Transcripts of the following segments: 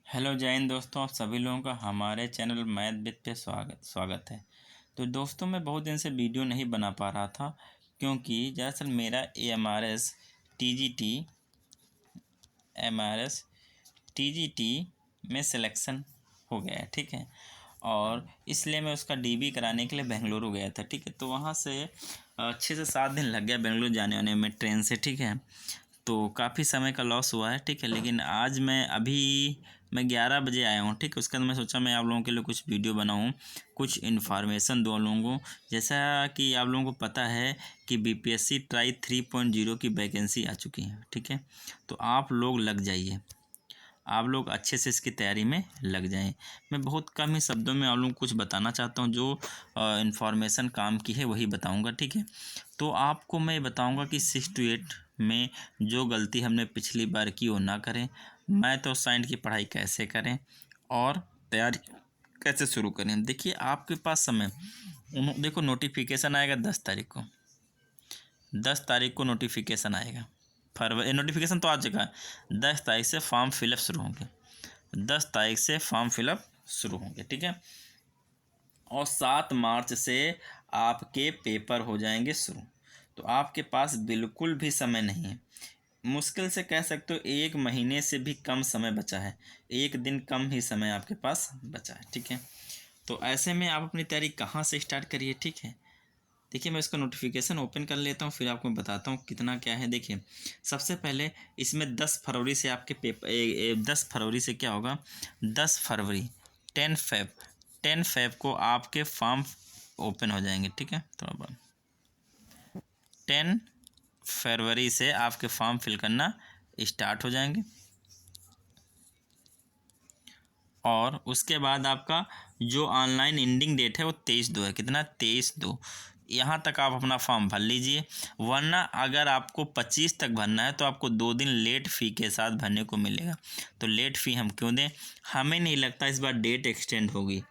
Hello जय हिंद दोस्तों, आप सभी लोगों का हमारे चैनल मैथ विद पे स्वागत स्वागत है। तो दोस्तों, मैं बहुत दिन से वीडियो नहीं बना पा रहा था क्योंकि दरअसल मेरा M R S T G T में सिलेक्शन हो गया है, ठीक है। और इसलिए मैं उसका डीबी कराने के लिए बेंगलुरु गया था, ठीक है। तो वहाँ से 6 से 7 दिन लग गया बेंगलुरु जाने आने में ट्रेन से, ठीक है। तो काफ़ी समय का लॉस हुआ है, ठीक है। लेकिन आज मैं 11 बजे आया हूँ, ठीक है। उसके बाद मैं सोचा मैं आप लोगों के लिए कुछ वीडियो बनाऊँ, कुछ इन्फॉर्मेशन दूँ आप लोगों को। जैसा कि आप लोगों को पता है कि बीपीएससी ट्राई 3.0 की वैकेंसी आ चुकी है, ठीक है। तो आप लोग लग जाइए, आप लोग अच्छे से इसकी तैयारी में लग जाएं। मैं बहुत कम ही शब्दों में आप लोगों को कुछ बताना चाहता हूं, जो इन्फॉर्मेशन काम की है वही बताऊंगा, ठीक है। तो आपको मैं बताऊंगा कि 6 to 8 में जो गलती हमने पिछली बार की वो ना करें। मैथ और साइंस की पढ़ाई कैसे करें और तैयारी कैसे शुरू करें। देखिए, आपके पास समय देखो, नोटिफिकेशन आएगा 10 तारीख को। 10 तारीख को नोटिफिकेशन आएगा। फरवरी नोटिफिकेशन तो आ चुका है। 10 तारीख से फॉर्म फिलअप शुरू होंगे। 10 तारीख से फॉर्म फिलअप शुरू होंगे, ठीक है। और 7 मार्च से आपके पेपर हो जाएंगे शुरू। तो आपके पास बिल्कुल भी समय नहीं है। मुश्किल से कह सकते हो 1 महीने से भी कम समय बचा है। 1 दिन कम ही समय आपके पास बचा है, ठीक है। तो ऐसे में आप अपनी तैयारी कहाँ से स्टार्ट करिए, ठीक है। देखिए, मैं इसका नोटिफिकेशन ओपन कर लेता हूँ, फिर आपको बताता हूँ कितना क्या है। देखिए, सबसे पहले इसमें 10 फरवरी से आपके पेपर 10 फरवरी से क्या होगा। 10 फरवरी 10 फेब को आपके फॉर्म ओपन हो जाएंगे, ठीक है। तो अब 10 फरवरी से आपके फॉर्म फिल करना स्टार्ट हो जाएंगे। और उसके बाद आपका जो ऑनलाइन एंडिंग डेट है वो 23/2 है। कितना? 23/2। यहाँ तक आप अपना फॉर्म भर लीजिए, वरना अगर आपको 25 तक भरना है तो आपको 2 दिन लेट फ़ी के साथ भरने को मिलेगा। तो लेट फ़ी हम क्यों दें? हमें नहीं लगता इस बार डेट एक्सटेंड होगी,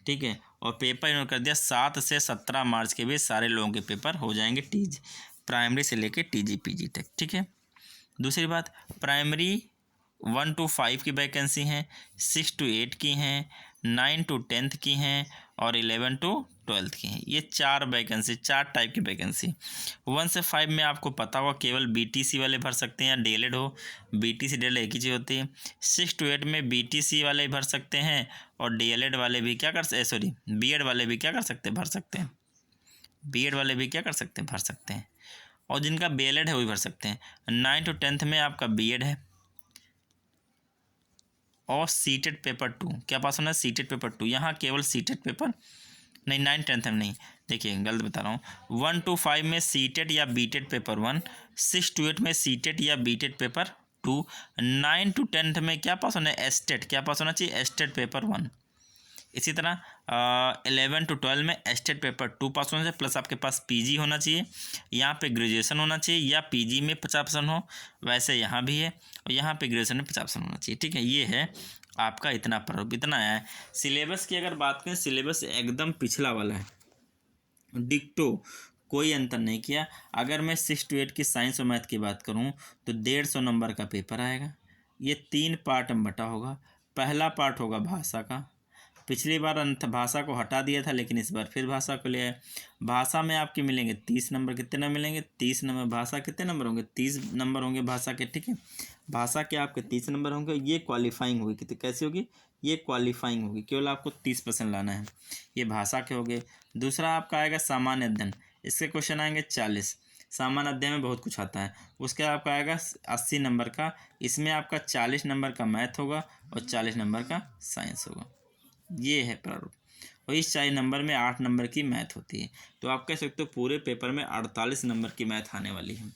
ठीक है। और पेपर इन्होंने कर दिया 7 से 17 मार्च के बीच सारे लोगों के पेपर हो जाएंगे, प्राइमरी से लेके टीजी पीजी तक, ठीक है। दूसरी बात, प्राइमरी 1 to 5 की वैकेंसी हैं, 6 to 8 की हैं, 9 to 10 की हैं और 11 to 12 की हैं। ये 4 वैकेंसी, 4 टाइप की वैकेंसी। 1 से 5 में आपको पता होगा केवल बीटीसी वाले भर सकते हैं या डीएलएड हो। बीटीसी डीएलएड एक ही चीज़ होती है। 6 to 8 में बीटीसी वाले भर सकते हैं और डीएलएड वाले भी क्या कर सॉरी बीएड वाले भी क्या कर सकते हैं, भर सकते हैं। बीएड वाले भी क्या कर सकते हैं, भर सकते हैं। और जिनका बीएलएड है वही भर सकते हैं। 9 to 10 में आपका बीएड है और सीटेड पेपर 2 क्या पास होना है, सीटेड पेपर 2। यहाँ केवल सीटेड पेपर नहीं, 9 10 में नहीं। देखिए, गलत बता रहा हूँ। 1 to 5 में सीटेड या बीटेड पेपर 1, 6 to 8 में सीटेड या बीटेड पेपर 2, 9 to 10 में क्या पास होना है, एस्टेट। क्या पास होना चाहिए, एस्टेट पेपर 1। इसी तरह 11 to 12 में एस्टेट पेपर 2 पास होना चाहिए, प्लस आपके पास पीजी होना चाहिए। यहाँ पे ग्रेजुएशन होना चाहिए या पीजी में 50% हो, वैसे यहाँ भी है। और यहाँ पे ग्रेजुएशन में 50% होना चाहिए, ठीक है। ये है आपका इतना प्रारूप, इतना है। सिलेबस की अगर बात करें, सिलेबस एकदम पिछला वाला है, डिक्टो, कोई अंतर नहीं किया। अगर मैं 6 to 8 की साइंस और मैथ की बात करूँ तो 150 नंबर का पेपर आएगा। ये 3 पार्ट में बटा होगा। पहला पार्ट होगा भाषा का। पिछली बार अंत भाषा को हटा दिया था, लेकिन इस बार फिर भाषा को ले आए। भाषा में आपके मिलेंगे 30 नंबर। कितने नंबर मिलेंगे? 30 नंबर। भाषा कितने नंबर होंगे? 30 नंबर होंगे भाषा के, ठीक है। भाषा के आपके 30 नंबर होंगे। ये क्वालिफाइंग होगी, कितनी कैसी होगी? ये क्वालिफाइंग होगी, केवल आपको 30% लाना है। ये भाषा के हो गए। दूसरा आपका आएगा सामान्य अध्ययन। इसके क्वेश्चन आएंगे 40। सामान्य अध्ययन में बहुत कुछ आता है। उसके आपका आएगा 80 नंबर का। इसमें आपका 40 नंबर का मैथ होगा और 40 नंबर का साइंस होगा। ये है प्रारूप। और इस 40 नंबर में 8 नंबर की मैथ होती है। तो आप कह सकते हो पूरे पेपर में 48 नंबर की मैथ आने वाली है।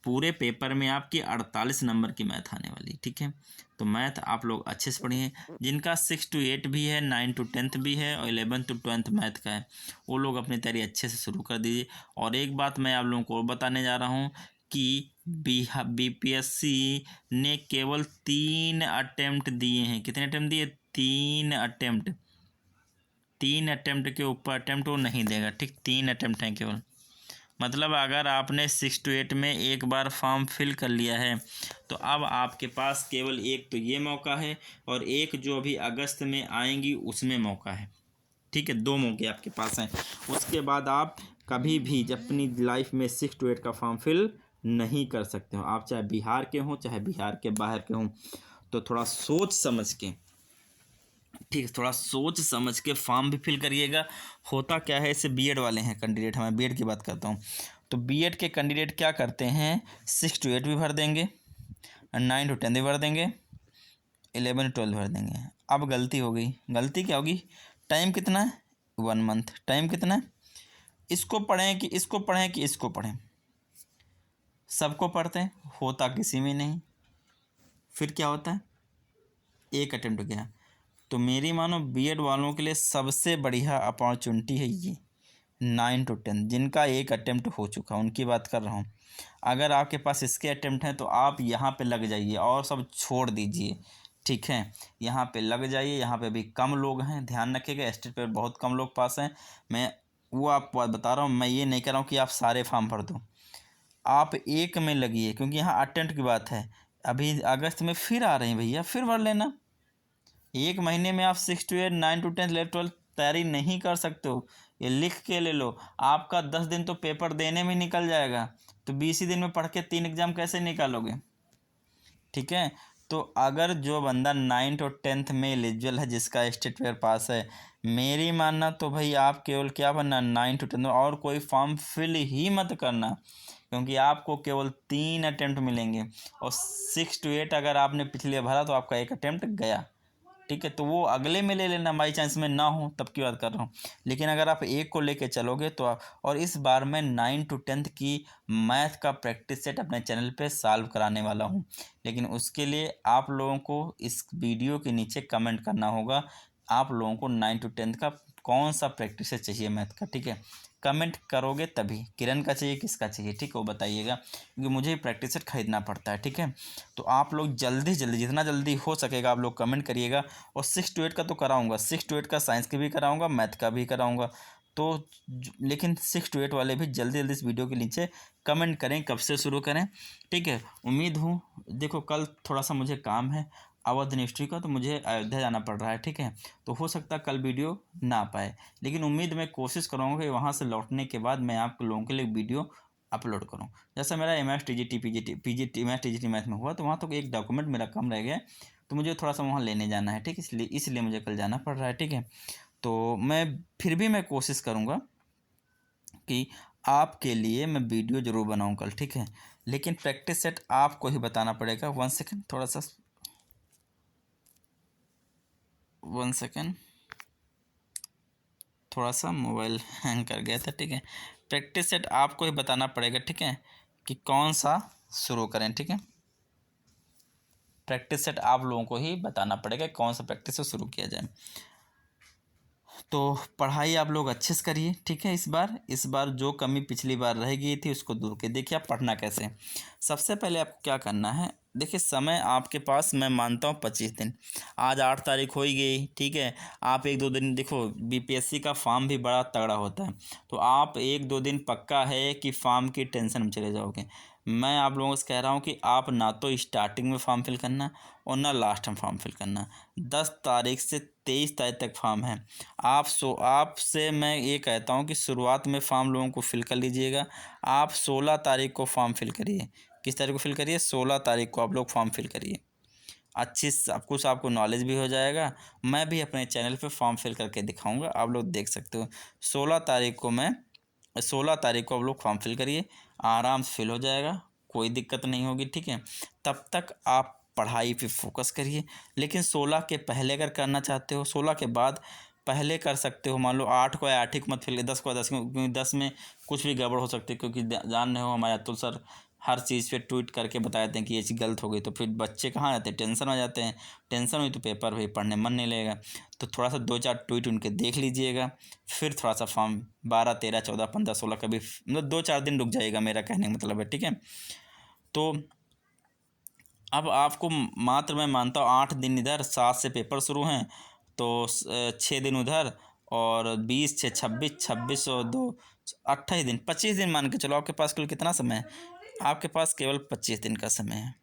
पूरे पेपर में आपकी 48 नंबर की मैथ आने वाली, ठीक है। तो मैथ आप लोग अच्छे से पढ़िए। जिनका 6 to 8 भी है, 9 to 10 भी है और 11 to 12 मैथ का है, वो लोग अपनी तैयारी अच्छे से शुरू कर दीजिए। और एक बात मैं आप लोगों को और बताने जा रहा हूँ कि बीपीएससी ने केवल 3 अटेम्प्ट दिए हैं। कितने अटेम्प्ट दिए? 3 अटेम्प्ट। 3 अटेम्प्ट के ऊपर अटेम्प्ट वो नहीं देगा, ठीक। 3 अटेम्प्ट हैं केवल। मतलब अगर आपने 6 to 8 में एक बार फॉर्म फिल कर लिया है तो अब आपके पास केवल एक तो ये मौका है और एक जो अभी अगस्त में आएंगी उसमें मौका है। ठीक है, 2 मौके आपके पास हैं। उसके बाद आप कभी भी जब अपनी लाइफ में 6 to 8 का फॉर्म फिल नहीं कर सकते हो, आप चाहे बिहार के हों चाहे बिहार के बाहर के हों। तो थोड़ा सोच समझ के, ठीक है, थोड़ा सोच समझ के फॉर्म भी फिल करिएगा। होता क्या है, इससे बीएड वाले हैं कैंडिडेट, मैं बीएड की बात करता हूँ। तो बीएड के कैंडिडेट क्या करते हैं, 6 to 8 भी भर देंगे, 9 to 10 भी भर देंगे, 11 to 12 भर देंगे। अब गलती हो गई, गलती क्या होगी, टाइम कितना है, 1 month। टाइम कितना है, इसको पढ़ें कि इसको पढ़ें कि इसको पढ़ें, सबको पढ़ते हैं, होता किसी में नहीं। फिर क्या होता है, एक अटेम्प्ट गया। तो मेरी मानो बीएड वालों के लिए सबसे बढ़िया अपॉर्चुनिटी है ये 9 to 10, जिनका एक अटेम्प्ट हो चुका, उनकी बात कर रहा हूँ। अगर आपके पास इसके अटेम्प्ट हैं तो आप यहाँ पे लग जाइए और सब छोड़ दीजिए। ठीक है, यहाँ पे लग जाइए। यहाँ पे भी कम लोग हैं, ध्यान रखिएगा, स्टेट पे बहुत कम लोग पास हैं। मैं वो आपको बात बता रहा हूँ, मैं ये नहीं कह रहा हूँ कि आप सारे फॉर्म भर दो, आप एक में लगिए, क्योंकि यहाँ अटेम्प्ट की बात है। अभी अगस्त में फिर आ रहे हैं भैया, फिर भर लेना। एक महीने में आप 6 to 8, 9 to 10, 11 12 तैयारी नहीं कर सकते हो, ये लिख के ले लो। आपका 10 दिन तो पेपर देने में निकल जाएगा, तो 20 ही दिन में पढ़ के 3 एग्जाम कैसे निकालोगे। ठीक है, तो अगर जो बंदा 9 to 10 में एलिजिबल है, जिसका स्टेट पेपर पास है, मेरी मानना तो भाई आप केवल क्या बनना, 9 to 10, और कोई फॉर्म फिल ही मत करना, क्योंकि आपको केवल 3 अटेम्प्ट मिलेंगे। और 6 to 8 अगर आपने पिछले भरा तो आपका एक अटेम्प्ट गया। ठीक है, तो वो अगले में ले लेना, बाई चांस में ना हो तब की बात कर रहा हूँ। लेकिन अगर आप एक को लेके चलोगे तो और इस बार मैं 9 to 10 की मैथ का प्रैक्टिस सेट अपने चैनल पे सॉल्व कराने वाला हूँ। लेकिन उसके लिए आप लोगों को इस वीडियो के नीचे कमेंट करना होगा, आप लोगों को 9 to 10 का कौन सा प्रैक्टिस सेट चाहिए मैथ का। ठीक है, कमेंट करोगे तभी, किरण का चाहिए किसका चाहिए, ठीक है, वो बताइएगा, क्योंकि मुझे प्रैक्टिस सेट खरीदना पड़ता है। ठीक है, तो आप लोग जल्दी जल्दी जितना जल्दी हो सकेगा आप लोग कमेंट करिएगा। और 6 to 8 का तो कराऊंगा, 6 to 8 का साइंस की भी कराऊंगा, मैथ का भी कराऊंगा। तो लेकिन 6 to 8 वाले भी जल्दी जल्दी इस वीडियो के नीचे कमेंट करें कब से शुरू करें। ठीक है, उम्मीद हूँ, देखो कल थोड़ा सा मुझे काम है अवध यूनिवर्सिटी का, तो मुझे अयोध्या जाना पड़ रहा है। ठीक है, तो हो सकता है कल वीडियो ना आ पाए, लेकिन उम्मीद मैं कोशिश करूँगा कि वहाँ से लौटने के बाद मैं आप लोगों के लिए वीडियो अपलोड करूँ। जैसा मेरा MS TGT PGT MS TGT math में हुआ, तो वहाँ तो एक डॉक्यूमेंट मेरा कम रह गया, तो मुझे थोड़ा सा वहाँ लेने जाना है। ठीक, इसलिए मुझे कल जाना पड़ रहा है। ठीक है, तो मैं फिर भी मैं कोशिश करूँगा कि आपके लिए मैं वीडियो ज़रूर बनाऊँ कल। ठीक है, लेकिन प्रैक्टिस सेट आपको ही बताना पड़ेगा। 1 सेकेंड, थोड़ा सा 1 सेकेंड, थोड़ा सा मोबाइल हैंग कर गया था। ठीक है, प्रैक्टिस सेट आपको ही बताना पड़ेगा। ठीक है, कि कौन सा शुरू करें। ठीक है, प्रैक्टिस सेट आप लोगों को ही बताना पड़ेगा कौन सा प्रैक्टिस से शुरू किया जाए। तो पढ़ाई आप लोग अच्छे से करिए। ठीक है, इस बार जो कमी पिछली बार रह गई थी उसको दूर के देखिए। आप पढ़ना कैसे, सबसे पहले आपको क्या करना है, देखिए समय आपके पास मैं मानता हूँ 25 दिन, आज 8 तारीख हो ही गई। ठीक है, आप 1-2 दिन, देखो BPSC का फॉर्म भी बड़ा तगड़ा होता है, तो आप 1-2 दिन पक्का है कि फॉर्म की टेंशन में चले जाओगे। मैं आप लोगों से कह रहा हूँ कि आप ना तो स्टार्टिंग में फॉर्म फिल करना और ना लास्ट में फॉर्म फिल करना। 10 तारीख से 23 तारीख तक फॉर्म है। आपसे मैं ये कहता हूँ कि शुरुआत में फॉर्म लोगों को फिल कर लीजिएगा। आप 16 तारीख को फॉर्म फिल करिए। किस तारीख को फिल करिए, 16 तारीख को आप लोग फॉर्म फिल करिए। अच्छी सब कुछ आपको नॉलेज भी हो जाएगा। मैं भी अपने चैनल पे फॉर्म फिल करके दिखाऊंगा, आप लोग देख सकते हो। 16 तारीख को आप लोग फॉर्म फिल करिए, आराम से फिल हो जाएगा, कोई दिक्कत नहीं होगी। ठीक है, तब तक आप पढ़ाई पे फोकस करिए। लेकिन 16 के पहले अगर करना चाहते हो, 16 के बाद पहले कर सकते हो। मान लो 8 को या 8 ही को मत फिल, 10 को 10, क्योंकि 10 में कुछ भी गड़बड़ हो सकती है, क्योंकि जान रहे हो हमारे अतुल सर हर चीज़ पे ट्वीट करके बता देते हैं कि ये चीज़ गलत हो गई, तो फिर बच्चे कहाँ जाते हैं, टेंशन हो जाते हैं। टेंशन हुई तो पेपर भी पढ़ने मन नहीं लगेगा। तो थोड़ा सा 2-4 ट्वीट उनके देख लीजिएगा, फिर थोड़ा सा फॉर्म 12, 13, 14, 15, 16 कभी मतलब 2-4 दिन रुक जाइएगा, मेरा कहने का मतलब है। ठीक है, तो अब आपको मात्र मैं मानता हूँ 8 दिन इधर, 7 से पेपर शुरू हैं, तो 6 दिन उधर और 20 6 26, 26 और 2 28 दिन, 25 दिन मान के चलो। आपके पास कुल कितना समय है? आपके पास केवल 25 दिन का समय है।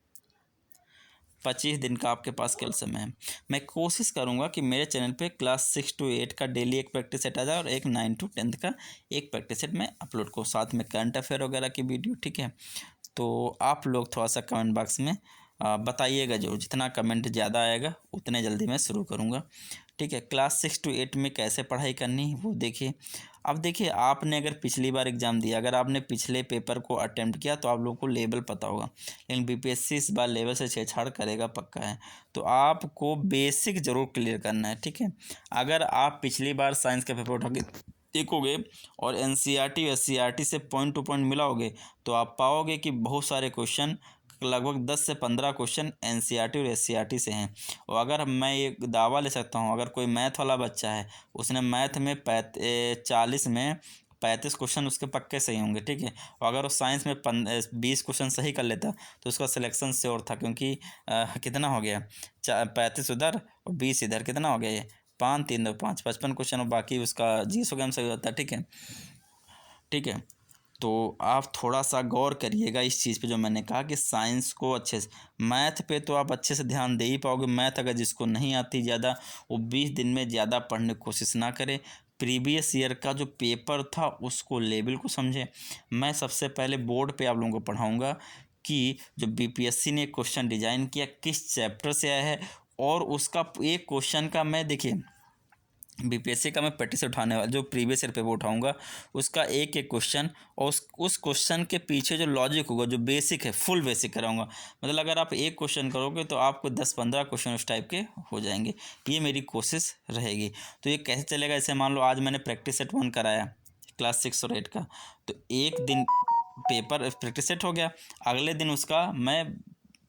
25 दिन का आपके पास केवल समय है। मैं कोशिश करूँगा कि मेरे चैनल पे क्लास 6 to 8 का डेली एक प्रैक्टिस सेट आ जाए और एक 9 to 10 का एक प्रैक्टिस सेट मैं अपलोड करूँ, साथ में करंट अफेयर वगैरह की वीडियो, ठीक है। तो आप लोग थोड़ा सा कमेंट बॉक्स में बताइएगा जरूर, जितना कमेंट ज़्यादा आएगा उतने जल्दी मैं शुरू करूँगा, ठीक है। क्लास 6 to 8 में कैसे पढ़ाई करनी है वो देखिए। अब देखिए, आपने अगर पिछली बार एग्ज़ाम दिया, अगर आपने पिछले पेपर को अटेम्प्ट किया तो आप लोगों को लेवल पता होगा, लेकिन बीपीएससी इस बार लेवल से छेड़छाड़ करेगा पक्का है। तो आपको बेसिक ज़रूर क्लियर करना है, ठीक है। अगर आप पिछली बार साइंस का पेपर उठा के देखोगे और एनसीईआरटी और एससीईआरटी से पॉइंट टू पॉइंट मिलाओगे तो आप पाओगे कि बहुत सारे क्वेश्चन, लगभग 10 से 15 क्वेश्चन एनसीईआरटी और एससीईआरटी से हैं। और अगर मैं ये दावा ले सकता हूँ, अगर कोई मैथ वाला बच्चा है, उसने मैथ में 40 में 35 क्वेश्चन उसके पक्के सही होंगे, ठीक है। और अगर वो साइंस में 20 क्वेश्चन सही कर लेता तो उसका सिलेक्शन श्योर था, क्योंकि कितना हो गया, 35 उधर और 20 इधर, कितना हो गया ये 5 3 2 5 55 क्वेश्चन, और बाकी उसका 100 ग्राम सही होता है, ठीक है, ठीक है। तो आप थोड़ा सा गौर करिएगा इस चीज़ पे जो मैंने कहा कि साइंस को अच्छे से, मैथ पे तो आप अच्छे से ध्यान दे ही पाओगे। मैथ अगर जिसको नहीं आती ज़्यादा, वो 20 दिन में ज़्यादा पढ़ने की कोशिश ना करे। प्रीवियस ईयर का जो पेपर था उसको, लेवल को समझें। मैं सबसे पहले बोर्ड पे आप लोगों को पढ़ाऊँगा कि जो बीपीएससी ने क्वेश्चन डिज़ाइन किया किस चैप्टर से आया है, और उसका एक क्वेश्चन का मैं, देखिए बीपीएससी का मैं प्रैक्टिस उठाने वाला, जो प्रीवियस ईयर पेपर उठाऊंगा उसका एक एक क्वेश्चन, और उस क्वेश्चन के पीछे जो लॉजिक होगा, जो बेसिक है, फुल बेसिक कराऊंगा। मतलब अगर आप एक क्वेश्चन करोगे तो आपको 10-15 क्वेश्चन उस टाइप के हो जाएंगे। ये मेरी कोशिश रहेगी। तो ये कैसे चलेगा, जैसे मान लो आज मैंने प्रैक्टिस सेट 1 कराया क्लास 6 और 8 का, तो एक दिन पेपर प्रैक्टिस सेट हो गया, अगले दिन उसका मैं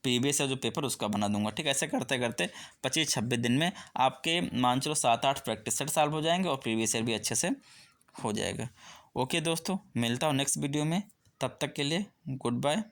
प्रीवियस जो पेपर उसका बना दूंगा, ठीक है। ऐसे करते करते 25-26 दिन में आपके मान चलो 7-8 प्रैक्टिस सेट सॉल्व हो जाएंगे और प्रीवियस ईयर भी अच्छे से हो जाएगा। ओके दोस्तों, मिलता हूँ नेक्स्ट वीडियो में, तब तक के लिए गुड बाय।